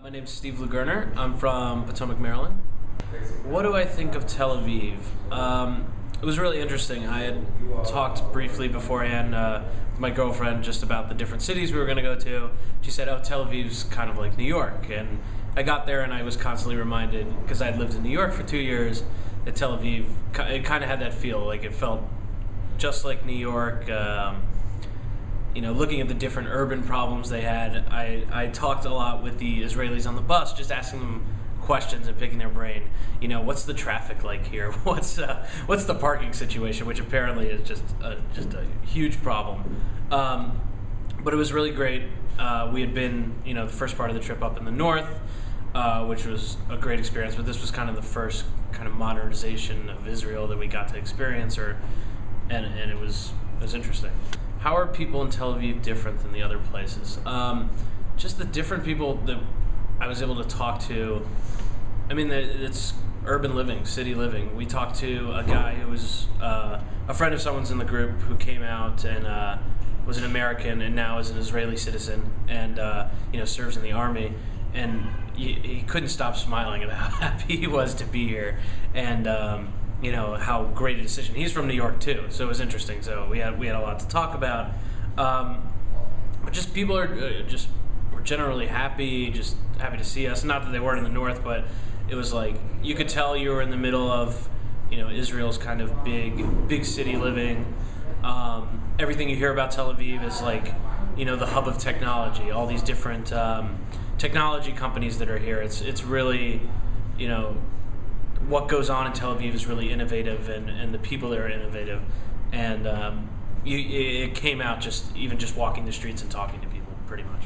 My name's Steve Lugerner. I'm from Potomac, Maryland. What do I think of Tel Aviv? It was really interesting. I had talked briefly beforehand with my girlfriend just about the different cities we were going to go to. She said, oh, Tel Aviv's kind of like New York. And I got there and I was constantly reminded, because I had lived in New York for 2 years, that Tel Aviv, it kind of had that feel. Like it felt just like New York. Looking at the different urban problems they had, I talked a lot with the Israelis on the bus, just asking them questions and picking their brain. What's the traffic like here? What's the parking situation, which apparently is just a huge problem. But it was really great. We had been, the first part of the trip up in the north, which was a great experience. But this was kind of the first kind of modernization of Israel that we got to experience, and it was interesting. How are people in Tel Aviv different than the other places? Just the different people that I was able to talk to. I mean, it's urban living, city living. We talked to a guy who was a friend of someone's in the group who came out and was an American and now is an Israeli citizen and serves in the army. And he couldn't stop smiling about how happy he was to be here and how great a decision. He's from New York too, so it was interesting. So we had a lot to talk about. But just people were generally happy, just happy to see us. Not that they weren't in the north, but it was like you could tell you were in the middle of Israel's kind of big city living. Everything you hear about Tel Aviv is like the hub of technology. All these different technology companies that are here. It's really what goes on in Tel Aviv is really innovative, and the people there are innovative, and it came out just walking the streets and talking to people, pretty much.